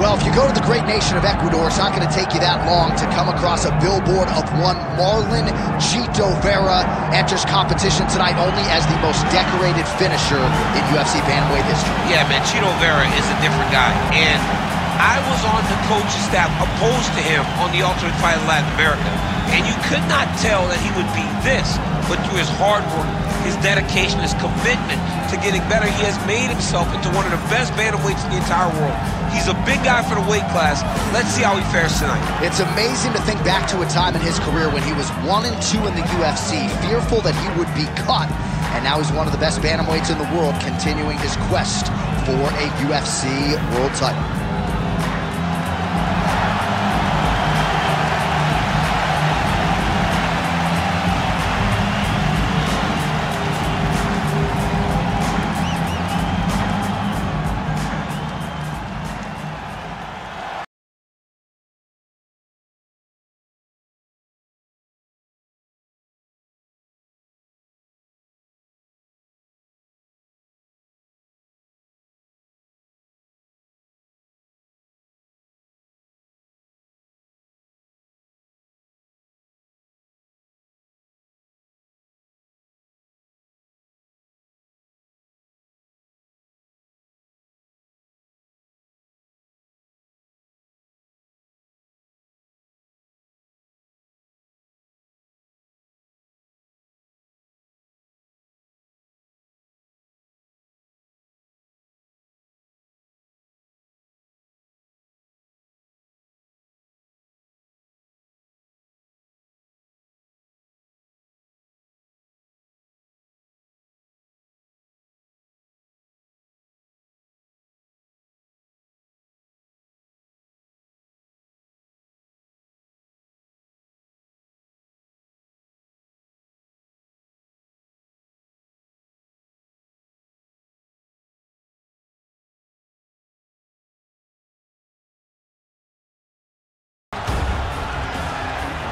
Well, if you go to the great nation of Ecuador, it's not going to take you that long to come across a billboard of one Marlon Vera enters competition tonight only as the most decorated finisher in UFC bantamweight history. Yeah, man, Vera is a different guy. And I was on the coaching staff opposed to him on the Ultimate Fighter Latin America. And you could not tell that he would be this, but through his hard work, his dedication, his commitment to getting better, he has made himself into one of the best bantamweights in the entire world. He's a big guy for the weight class. Let's see how he fares tonight. It's amazing to think back to a time in his career when he was 1-2 in the UFC, fearful that he would be cut, and now he's one of the best bantamweights in the world, continuing his quest for a UFC world title.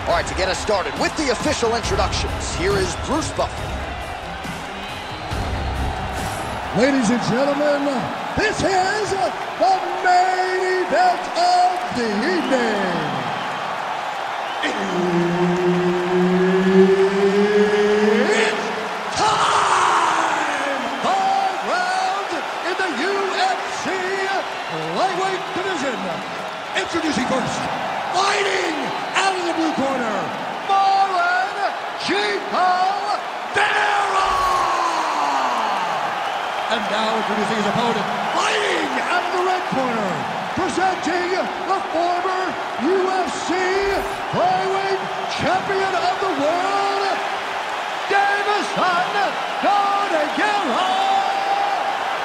All right, to get us started with the official introductions, here is Bruce Buffer. Ladies and gentlemen, this is the main event of the evening. It's time! 5 rounds in the UFC lightweight division. Introducing first, fighting out of the blue corner, Marlon Vera! And now introducing his opponent, fighting out of the red corner, presenting the former UFC flyweight champion of the world, Deiveson,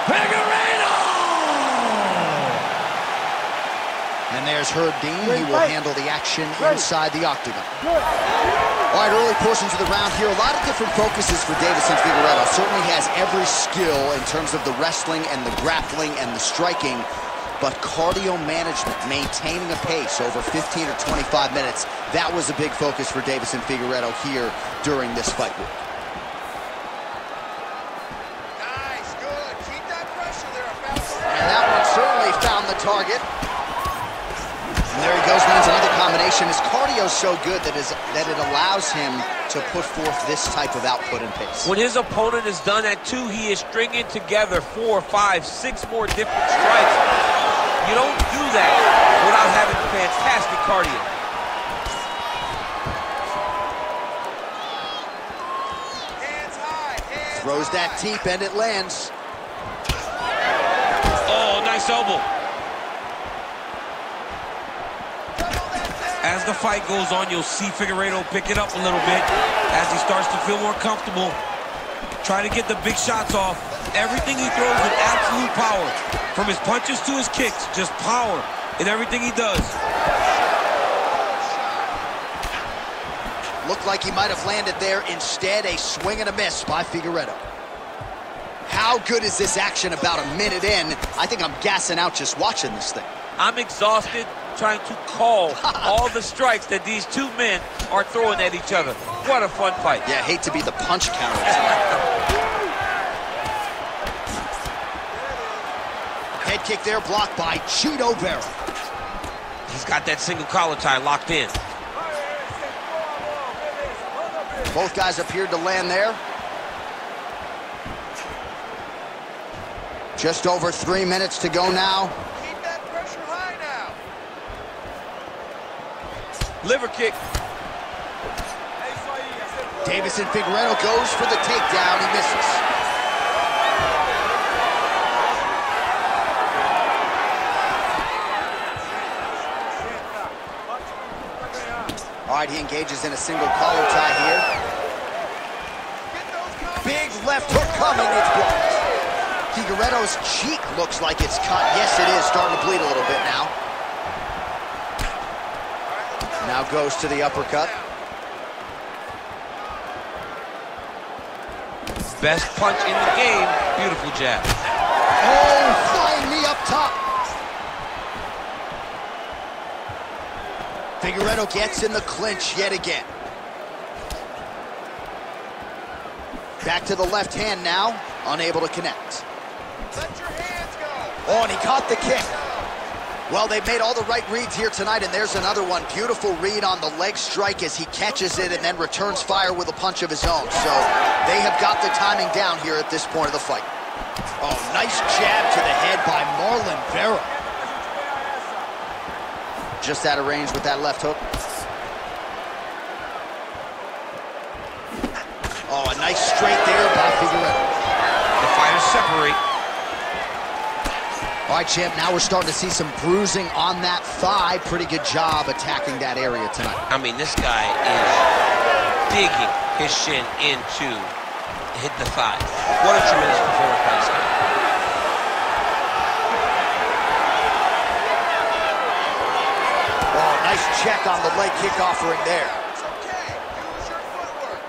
Figueiredo! And there's Herb Dean. He will handle the action inside the octagon. All right, early portions of the round here. A lot of different focuses for Deiveson Figueiredo. Certainly has every skill in terms of the wrestling and the grappling and the striking, but cardio management, maintaining a pace over 15 or 25 minutes, that was a big focus for Deiveson Figueiredo here during this fight week. Nice, good. Keep that pressure there. And that one certainly found the target. And there he goes, lands another combination. His cardio is so good that it allows him to put forth this type of output and pace. When his opponent is done at 2, he is stringing together 4, 5, 6 more different strikes. You don't do that without having fantastic cardio. Hands high, hands Throws that high. deep and it lands. Oh, nice elbow. As the fight goes on, you'll see Figueiredo pick it up a little bit as he starts to feel more comfortable. Try to get the big shots off. Everything he throws with absolute power. From his punches to his kicks, just power in everything he does. Looked like he might have landed there. Instead, a swing and a miss by Figueiredo. How good is this action about a minute in? I think I'm gassing out just watching this thing. I'm exhausted trying to call all the strikes that these two men are throwing at each other. What a fun fight. Yeah, I hate to be the punch counter. Head kick there blocked by Vera. He's got that single collar tie locked in. Both guys appeared to land there. Just over 3 minutes to go now. Keep that pressure high now. Liver kick. Deiveson Figueiredo goes for the takedown. He misses. All right, he engages in a single collar tie here. Big left hook coming. It's blocked. Figueiredo's cheek looks like it's cut. Yes, it is. Starting to bleed a little bit now. Now goes to the uppercut. Best punch in the game. Beautiful jab. Oh, flying knee up top. Figueiredo gets in the clinch yet again. Back to the left hand now. Unable to connect. Let your hands go. Oh, and he caught the kick. Well, they've made all the right reads here tonight, and there's another one. Beautiful read on the leg strike as he catches it and then returns fire with a punch of his own. So they have got the timing down here at this point of the fight. Oh, nice jab to the head by Marlon Vera. Just out of range with that left hook. Oh, a nice straight there by Figueiredo. The fighters separate. All right, champ, now we're starting to see some bruising on that thigh. Pretty good job attacking that area tonight. I mean, this guy is digging his shin into hit the thigh. What a tremendous performance by this guy. Oh, nice check on the leg kick offering there. It's okay. Use your footwork.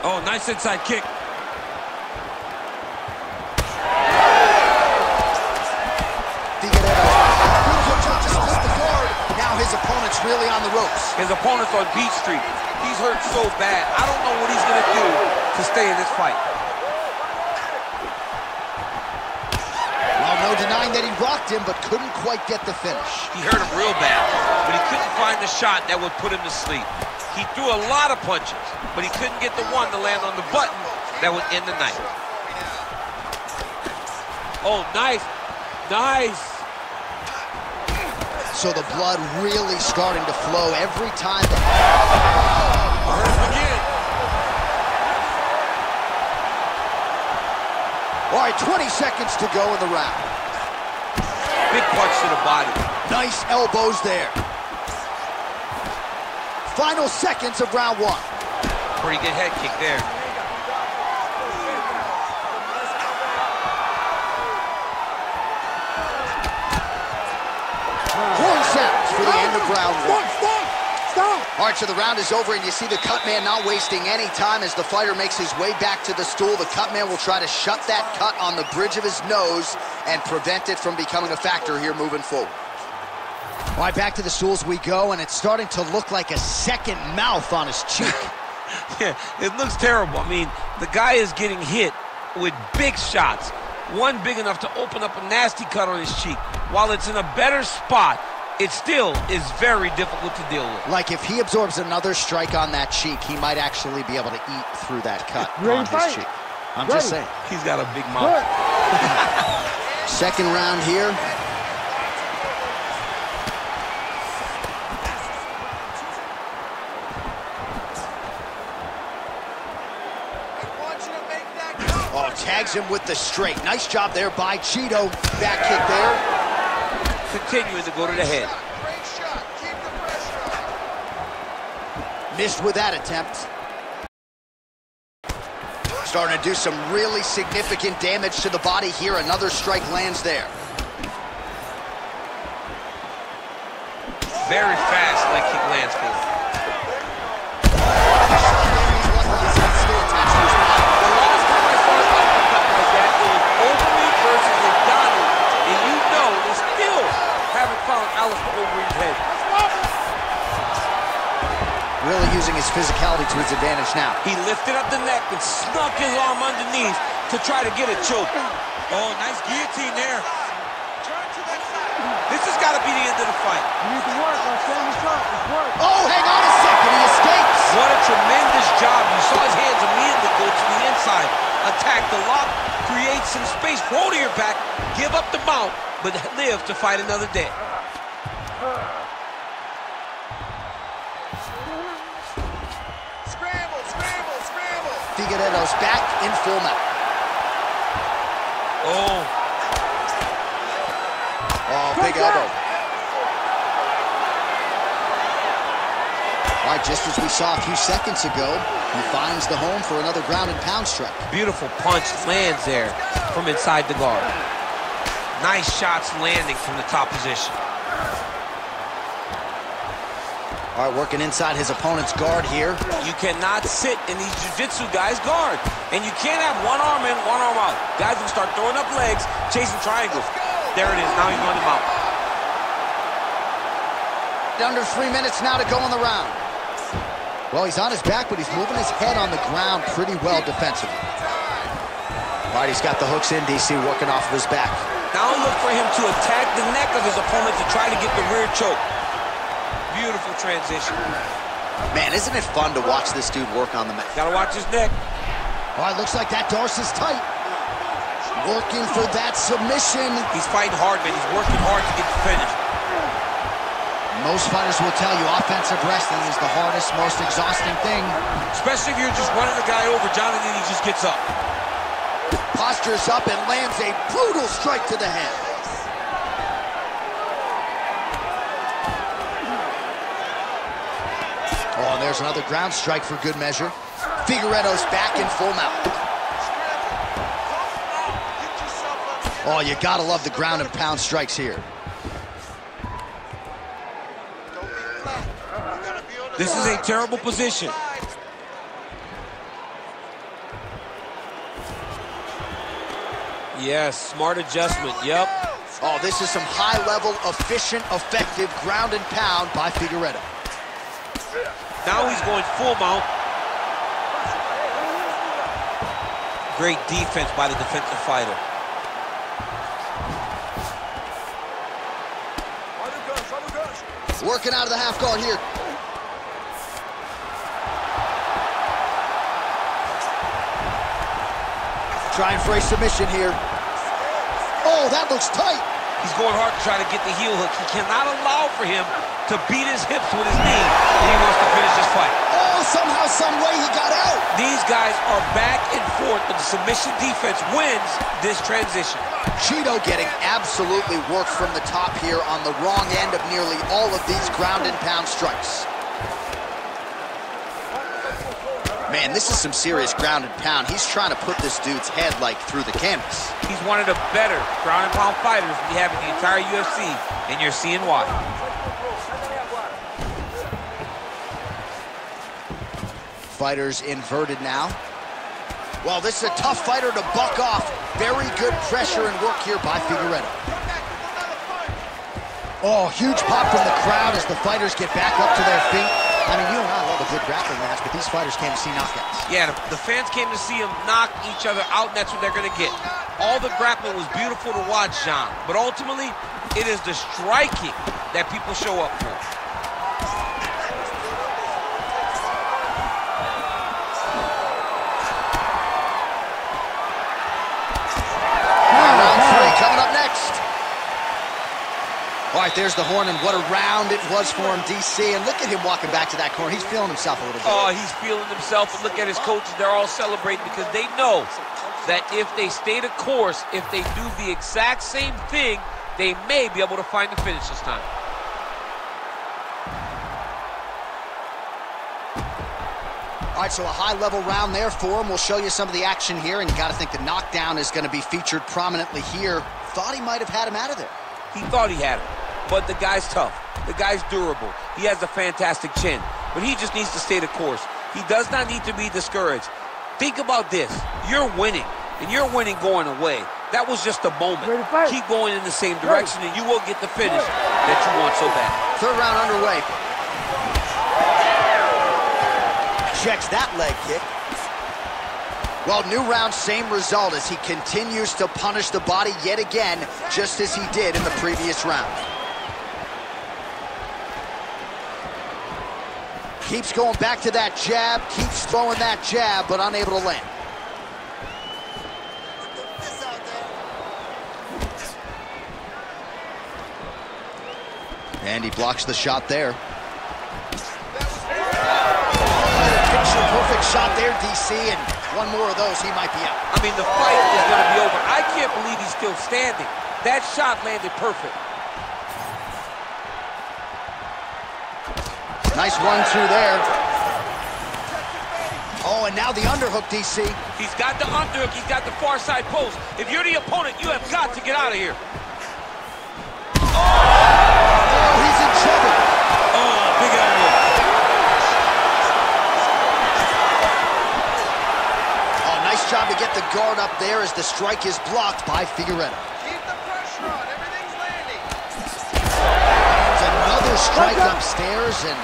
Oh, nice inside kick. His opponent's really on the ropes. His opponent's on Beach Street. He's hurt so bad. I don't know what he's going to do to stay in this fight. Well, no denying that he rocked him, but couldn't quite get the finish. He hurt him real bad, but he couldn't find the shot that would put him to sleep. He threw a lot of punches, but he couldn't get the one to land on the button that would end the night. Oh, nice. Nice. So the blood really starting to flow every time. Hurt him again. All right, 20 seconds to go in the round. Big punch to the body. Nice elbows there. Final seconds of round one. Pretty good head kick there. Horn sounds for the end of round one. Stop! All right, so the round is over, and you see the cut man not wasting any time as the fighter makes his way back to the stool. The cut man will try to shut that cut on the bridge of his nose and prevent it from becoming a factor here moving forward. All right, back to the stools we go, and it's starting to look like a second mouth on his cheek. Yeah, it looks terrible. I mean, the guy is getting hit with big shots. One big enough to open up a nasty cut on his cheek. While it's in a better spot, it still is very difficult to deal with. Like if he absorbs another strike on that cheek, he might actually be able to eat through that cut on his cheek. I'm just saying. He's got a big mouth. Second round here. Oh, tags him with the straight. Nice job there by Cheeto. Back kick there. Continuing to go to the head. Great shot. Keep the pressure on. Missed with that attempt. Starting to do some really significant damage to the body here. Another strike lands there. Very fast leg kick lands for him. Really using his physicality to his advantage now. He lifted up the neck and snuck his arm underneath to try to get a choke. Oh, nice guillotine there. This has got to be the end of the fight. You need to work, work. Oh, hang on a second. He escapes. What a tremendous job. You saw his hands immediately go to the inside. Attack the lock, create some space, roll to your back, give up the mount, but live to fight another day. Scramble, scramble, scramble. Figueiredo's back in full mount. Oh, big elbow. All right, just as we saw a few seconds ago, he finds the home for another ground and pound strike. Beautiful punch lands there from inside the guard. Nice shots landing from the top position. All right, working inside his opponent's guard here. You cannot sit in these jiu-jitsu guys' guard. And you can't have one arm in, one arm out. Guys will start throwing up legs, chasing triangles. There it is, now he's on the mount. Under 3 minutes now to go in the round. Well, he's on his back, but he's moving his head on the ground pretty well defensively. All right, he's got the hooks in, DC, working off of his back. Now look for him to attack the neck of his opponent to try to get the rear choke. Beautiful transition. Man, isn't it fun to watch this dude work on the mat? Gotta watch his neck. All right, looks like that Darcy's tight. Working for that submission. He's fighting hard, man. He's working hard to get the finish. Most fighters will tell you offensive wrestling is the hardest, most exhausting thing. Especially if you're just running the guy over, John, and then he just gets up. Postures up and lands a brutal strike to the head. Oh, and there's another ground strike for good measure. Figueiredo's back in full mount. Oh, you gotta love the ground and pound strikes here. This is a terrible position. Yes, smart adjustment, yep. Oh, this is some high-level, efficient, effective ground and pound by Figueiredo. Now he's going full mount. Great defense by the defensive fighter. Working out of the half guard here. Trying for a submission here. Oh, that looks tight. He's going hard to try to get the heel hook. He cannot allow for him to beat his hips with his knee when he wants to finish this fight. Oh, somehow, some way he got out. These guys are back and forth, but the submission defense wins this transition. Cheeto getting absolutely worked from the top here on the wrong end of nearly all of these ground and pound strikes. Man, this is some serious ground and pound. He's trying to put this dude's head, like, through the canvas. He's one of the better ground and pound fighters we have in the entire UFC, and you're seeing why. Fighters inverted now. Well, this is a tough fighter to buck off. Very good pressure and work here by Figueiredo. Oh, huge pop from the crowd as the fighters get back up to their feet. I mean, you and I love a good grappling match, but these fighters came to see knockouts. Yeah, the fans came to see them knock each other out, and that's what they're going to get. All the grappling was beautiful to watch, John, but ultimately, it is the striking that people show up for. Round three coming up next. All right, there's the horn, and what a round it was for him, DC. And look at him walking back to that corner. He's feeling himself a little bit. Oh, he's feeling himself. And look at his coaches. They're all celebrating because they know that if they stay the course, if they do the exact same thing, they may be able to find the finish this time. All right, so a high-level round there for him. We'll show you some of the action here, and you got to think the knockdown is going to be featured prominently here. Thought he might have had him out of there. He thought he had him, but the guy's tough. The guy's durable. He has a fantastic chin, but he just needs to stay the course. He does not need to be discouraged. Think about this. You're winning, and you're winning going away. That was just a moment. Keep going in the same direction, and you will get the finish that you want so bad. Third round underway. Checks that leg kick. Well, new round, same result as he continues to punish the body yet again, just as he did in the previous round. Keeps going back to that jab, keeps throwing that jab, but unable to land. And he blocks the shot there. Picture-perfect shot there, DC, and one more of those, he might be out. I mean, the fight is going to be over. I can't believe he's still standing. That shot landed perfect. Nice run through there. Oh, and now the underhook, DC. He's got the underhook. He's got the far side post. If you're the opponent, you have got to get out of here. Oh, he's in trouble. Oh, big elbow. Oh, nice job to get the guard up there as the strike is blocked by Figueiredo. Keep the pressure on. Everything's landing. There's another strike upstairs, and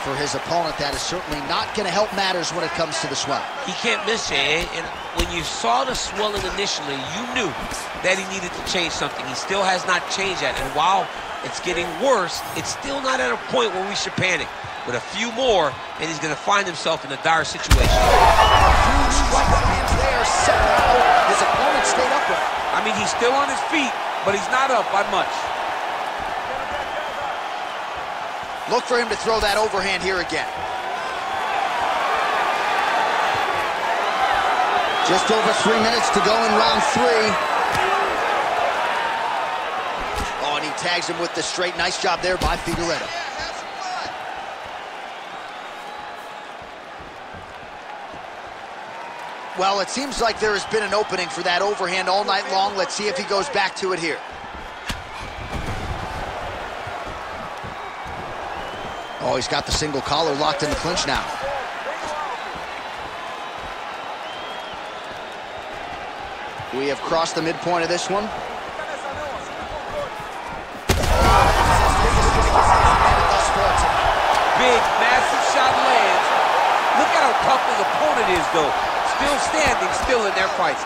for his opponent, that is certainly not going to help matters when it comes to the swelling. He can't miss it, and when you saw the swelling initially, you knew that he needed to change something. He still has not changed that, and while it's getting worse, it's still not at a point where we should panic. With a few more, and he's going to find himself in a dire situation. Huge strike lands there. Somehow, his opponent stayed upright. I mean, he's still on his feet, but he's not up by much. Look for him to throw that overhand here again. Just over 3 minutes to go in round 3. Oh, and he tags him with the straight. Nice job there by Figueiredo. Well, it seems like there has been an opening for that overhand all night long. Let's see if he goes back to it here. Oh, he's got the single collar locked in the clinch now. We have crossed the midpoint of this one. Big, massive shot lands. Look at how tough his opponent is, though. Still standing, still in their fight.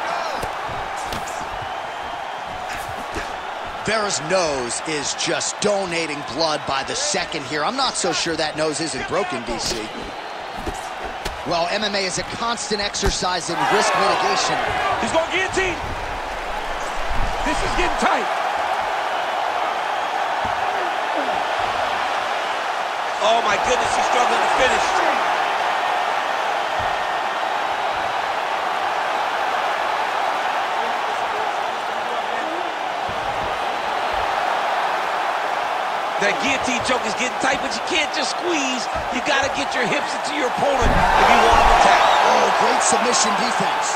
Vera's nose is just donating blood by the second here. I'm not so sure that nose isn't broken, DC. Well, MMA is a constant exercise in risk mitigation. He's going guillotine. This is getting tight. Oh my goodness, he's struggling to finish. That guillotine choke is getting tight, but you can't just squeeze. You got to get your hips into your opponent if you want to attack. Oh, great submission defense.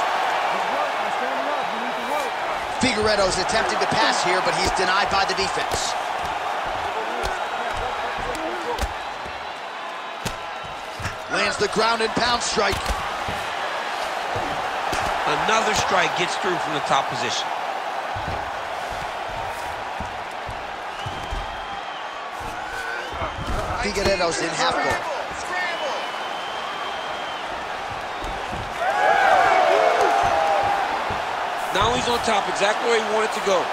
Figueiredo's attempting to pass here, but he's denied by the defense. Lands the ground and pound strike. Another strike gets through from the top position. Figueiredo's in half guard. Now he's on top, exactly where he wanted to go.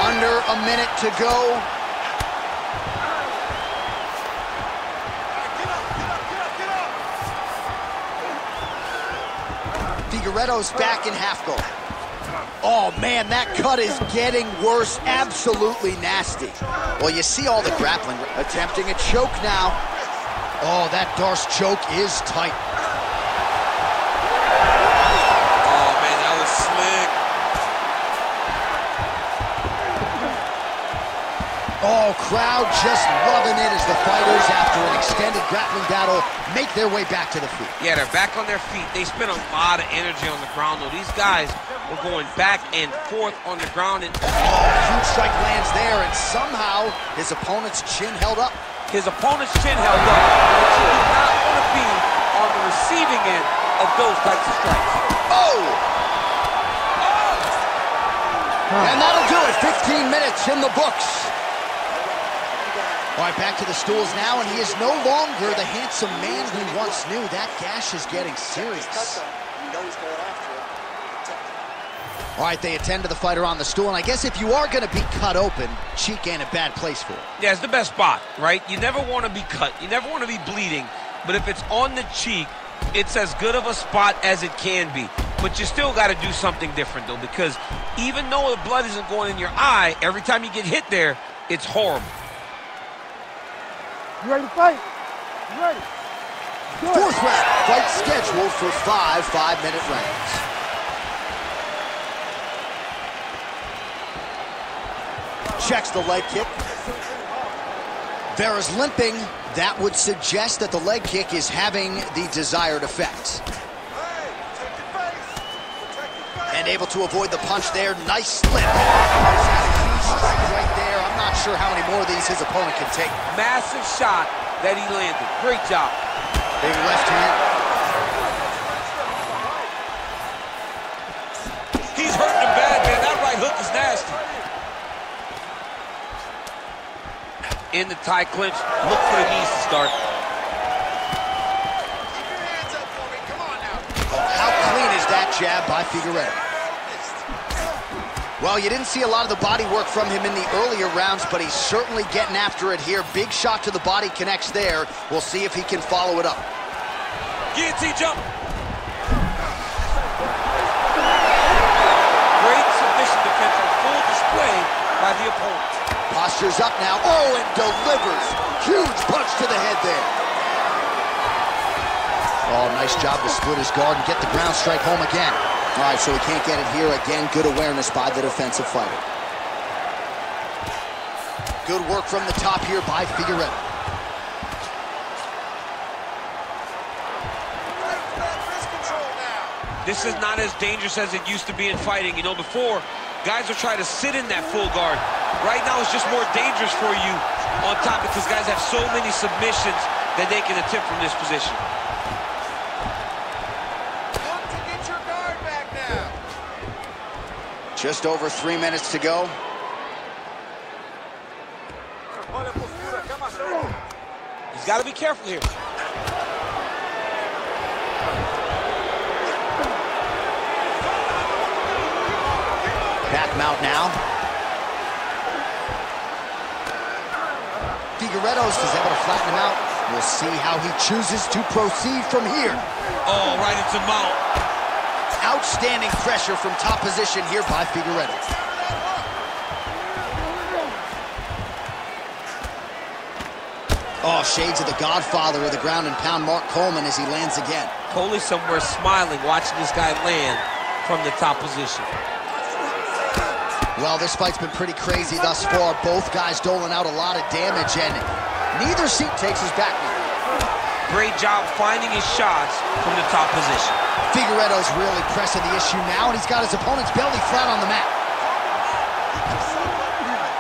Under a minute to go. Figueiredo's back in half guard. Oh, man, that cut is getting worse. Absolutely nasty. Well, you see all the grappling. Attempting a choke now. Oh, that Darce choke is tight. Oh, man, that was slick. Oh, crowd just loving it as the fighters, after an extended grappling battle, make their way back to the feet. Yeah, they're back on their feet. They spent a lot of energy on the ground, though. These guys were going back and forth on the ground. And huge strike lands there, and somehow his opponent's chin held up. His opponent's chin held up, but you do not want to be on the receiving end of those types of strikes. Oh! And that'll do it. 15 minutes in the books. All right, back to the stools now, and he is no longer the handsome man we once knew. That gash is getting serious. All right, they attend to the fighter on the stool, and I guess if you are going to be cut open, cheek ain't a bad place for it. Yeah, it's the best spot, right? You never want to be cut. You never want to be bleeding, but if it's on the cheek, it's as good of a spot as it can be. But you still got to do something different, though, because even though the blood isn't going in your eye, every time you get hit there, it's horrible. You ready to fight? You ready? Good. Fourth round, fight scheduled for 5 5-minute rounds. Checks the leg kick. Vera's limping. That would suggest that the leg kick is having the desired effect. And able to avoid the punch there. Nice slip. Right there. I'm not sure how many more of these his opponent can take. Massive shot that he landed. Great job. Big left hand. He's hurting him bad, man. That right hook is nasty. In the tie clinch. Look for the knees to start. Keep your hands up for me. Come on now. Oh, how clean is that jab by Figueiredo? Well, you didn't see a lot of the body work from him in the earlier rounds, but he's certainly getting after it here. Big shot to the body connects there. We'll see if he can follow it up. Guillotine jump. Great submission defense on full display by the opponent. Posture's up now. Oh, and delivers. Huge punch to the head there. Oh, nice job to split his guard and get the ground strike home again. All right, so he can't get it here. Again, good awareness by the defensive fighter. Good work from the top here by Figueiredo. This is not as dangerous as it used to be in fighting. You know, before, guys would try to sit in that full guard. Right now, it's just more dangerous for you on top because guys have so many submissions that they can attempt from this position. Just over 3 minutes to go. He's got to be careful here. Back mount now. Figueiredo's is able to flatten him out. We'll see how he chooses to proceed from here. Oh, right into mount. Outstanding pressure from top position here by Figueiredo. Oh, shades of the godfather of the ground and pound, Mark Coleman, as he lands again. Coley somewhere smiling, watching this guy land from the top position. Well, this fight's been pretty crazy thus far. Both guys doling out a lot of damage, and neither seat takes his back now. Great job finding his shots from the top position. Figueiredo's really pressing the issue now, and he's got his opponent's belly flat on the mat.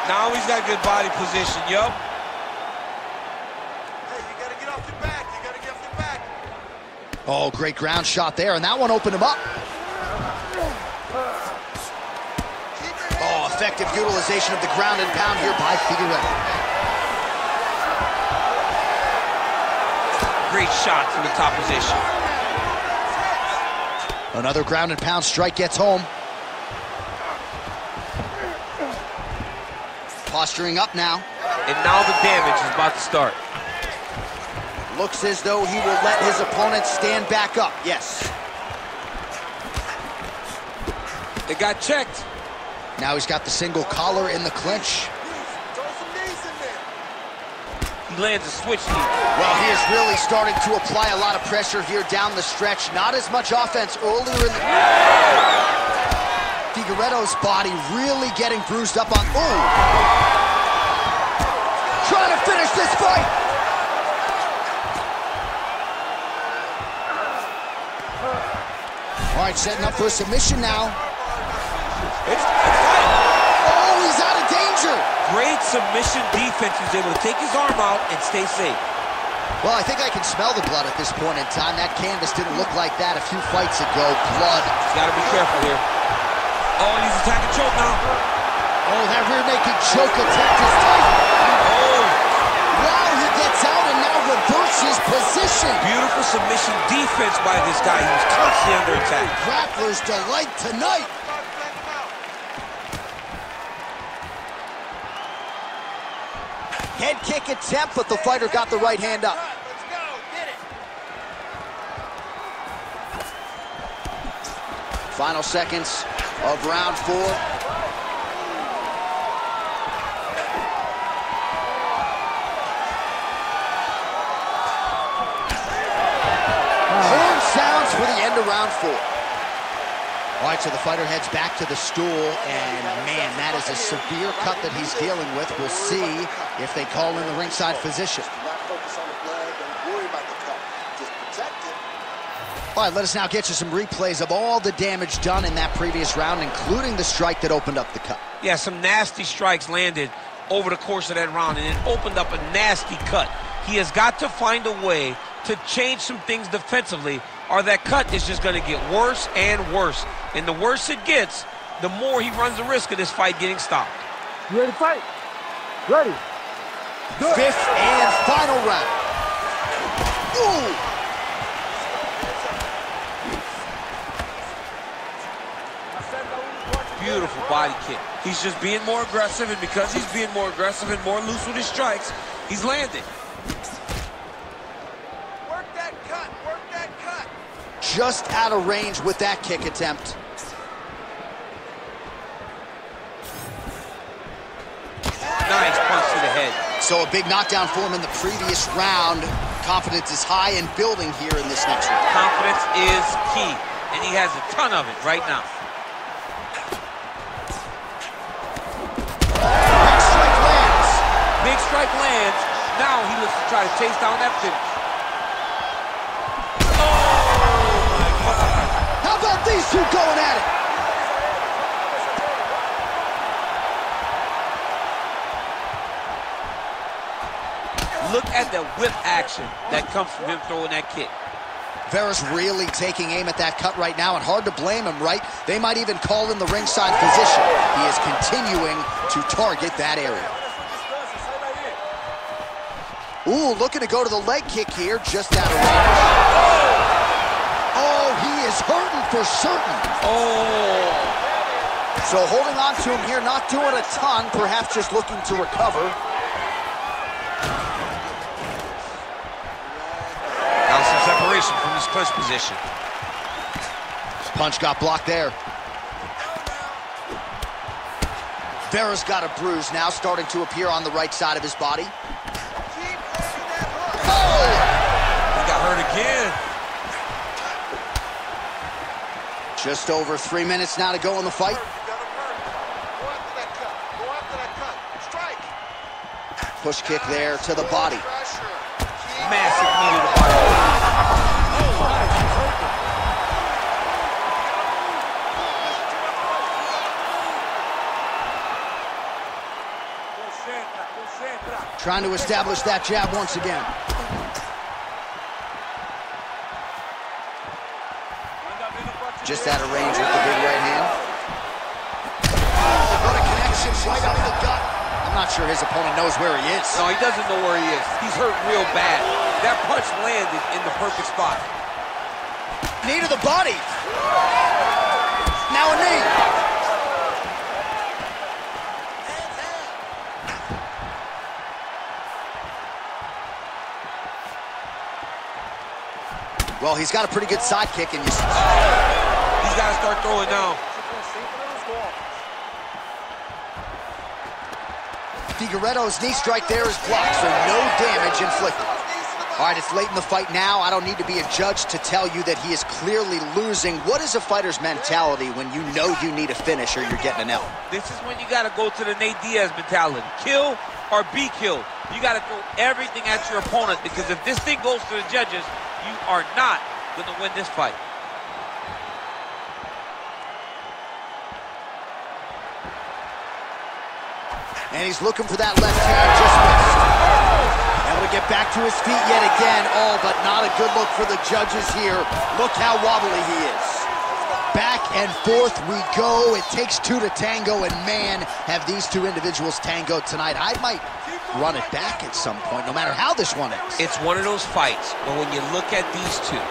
Now he's got good body position, yup. Hey, you gotta get off your back. You gotta get off your back. Oh, great ground shot there, and that one opened him up. Oh, effective utilization of the ground and pound here by Figueiredo. Great shot from the top position. Another ground and pound strike gets home. Posturing up now. And now the damage is about to start. Looks as though he will let his opponent stand back up. Yes. It got checked. Now he's got the single collar in the clinch. Throw some knees in there. He lands a switch knee. Well, he is really starting to apply a lot of pressure here down the stretch. Not as much offense earlier in the... Figueiredo's body really getting bruised up on... Oh! Trying to finish this fight! All right, setting up for a submission now. It's tight. Oh, he's out of danger! Great submission defense. He was able to take his arm out and stay safe. Well, I think I can smell the blood at this point in time. That canvas didn't look like that a few fights ago. Blood. He's got to be careful here. Oh, and he's attacking choke now. Oh, that rear naked choke attempt is tight. Oh, gets out and now reverses position. Beautiful submission defense by this guy. He was constantly under attack. Grappler's delight tonight. Head kick attempt, but the fighter got the right hand up. Let's go, get it. Final seconds of round 4. Horn sounds for the end of round 4. All right, so the fighter heads back to the stool, and man, that is a severe cut that he's dealing with. We'll see if they call in the ringside physician. All right, let us now get you some replays of all the damage done in that previous round, including the strike that opened up the cut. Yeah, some nasty strikes landed over the course of that round, and it opened up a nasty cut. He has got to find a way to change some things defensively, or that cut is just going to get worse and worse. And the worse it gets, the more he runs the risk of this fight getting stopped. You ready to fight? Ready. Good. 5th and final round. Ooh! Beautiful body kick. He's just being more aggressive, and because he's being more aggressive and more loose with his strikes, he's landing. Work that cut, work that cut. Just out of range with that kick attempt. Nice punch to the head. So a big knockdown for him in the previous round. Confidence is high and building here in this next round. Confidence is key, and he has a ton of it right now. Big strike lands. Big strike lands. Now he looks to try to chase down that finish. Oh, my God. How about these two going at it? Look at the whip action that comes from him throwing that kick. Vera's really taking aim at that cut right now, and hard to blame him, right? They might even call in the ringside physician. He is continuing to target that area. Ooh, looking to go to the leg kick here, just out of range. Oh, he is hurting for certain. Oh. So holding on to him here, not doing a ton, perhaps just looking to recover. Now some separation from his clinch position. Punch got blocked there. Vera's got a bruise now, starting to appear on the right side of his body. Oh! He got hurt again. Just over 3 minutes now to go in the fight. Go after that cut. Go after that cut. Strike. Push kick there to the body. Pressure. Massive knee to the body. Trying to establish that jab once again. Just out of range with the big right hand. Oh, what a connection right up the gut. I'm not sure his opponent knows where he is. No, he doesn't know where he is. He's hurt real bad. That punch landed in the perfect spot. Knee to the body. Now a knee. Well, he's got a pretty good side kick, and you see. He's got to start throwing now. Figueiredo's knee strike there is blocked, so no damage inflicted. All right, it's late in the fight now. I don't need to be a judge to tell you that he is clearly losing. What is a fighter's mentality when you know you need a finish or you're getting an L? This is when you got to go to the Nate Diaz mentality. Kill or be killed. You got to throw everything at your opponent, because if this thing goes to the judges, you are not going to win this fight. And he's looking for that left hand, just missed. Able to get back to his feet yet again. Oh, but not a good look for the judges here. Look how wobbly he is. Back and forth we go. It takes two to tango, and man, have these two individuals tangoed tonight. I might run it back at some point, no matter how this one ends. It's one of those fights where when you look at these two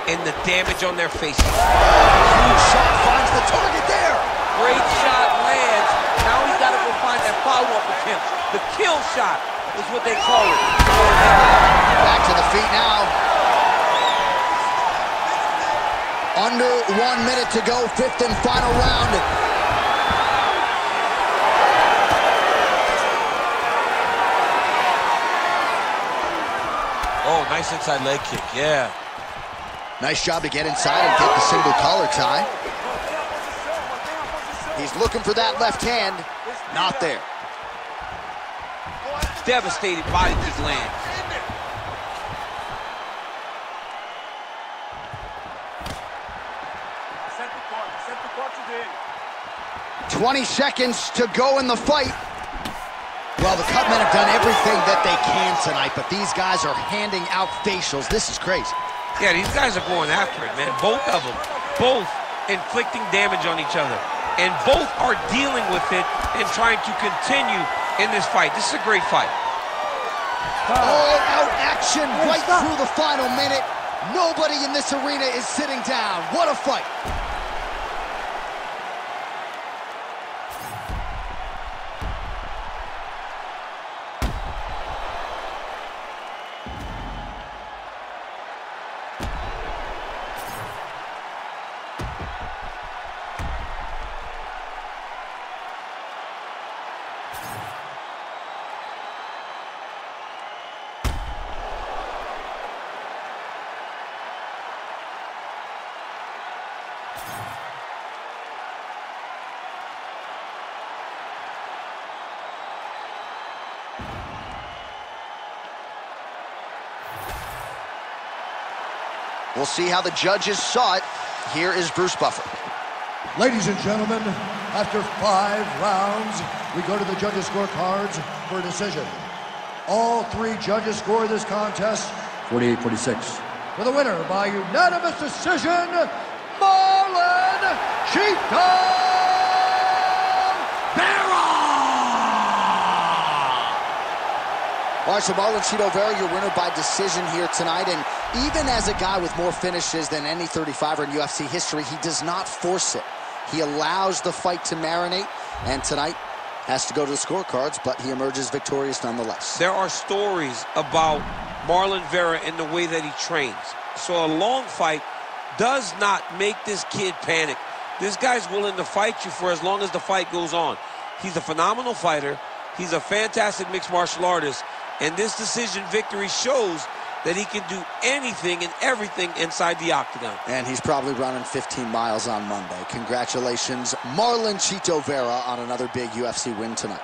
and the damage on their faces. Huge shot finds the target there. Great shot lands. Now he's got to go find that follow-up attempt. The kill shot is what they call it. Back to the feet now. Under 1 minute to go, fifth and final round. Oh, nice inside leg kick, yeah. Nice job to get inside and get the single collar tie. He's looking for that left hand. Not there. Devastating body kick lands. 20 seconds to go in the fight. Well, the Cutmen have done everything that they can tonight, but these guys are handing out facials. This is crazy. Yeah, these guys are going after it, man. Both of them. Both inflicting damage on each other. And both are dealing with it and trying to continue in this fight. This is a great fight. All-out action right through the final minute. Nobody in this arena is sitting down. What a fight. We'll see how the judges saw it. Here is Bruce Buffer. Ladies and gentlemen, after 5 rounds, we go to the judges' scorecards for a decision. All 3 judges score this contest 48-46. for the winner by unanimous decision, Marlon Cheetah Vera! All right, so Marlon Cheetah Vera, your winner by decision here tonight. And even as a guy with more finishes than any 35er in UFC history, he does not force it. He allows the fight to marinate, and tonight has to go to the scorecards, but he emerges victorious nonetheless. There are stories about Marlon Vera in the way that he trains. So a long fight does not make this kid panic. This guy's willing to fight you for as long as the fight goes on. He's a phenomenal fighter. He's a fantastic mixed martial artist. And this decision victory shows that he can do anything and everything inside the octagon. And he's probably running 15 miles on Monday. Congratulations, Marlon Cheetah Vera, on another big UFC win tonight.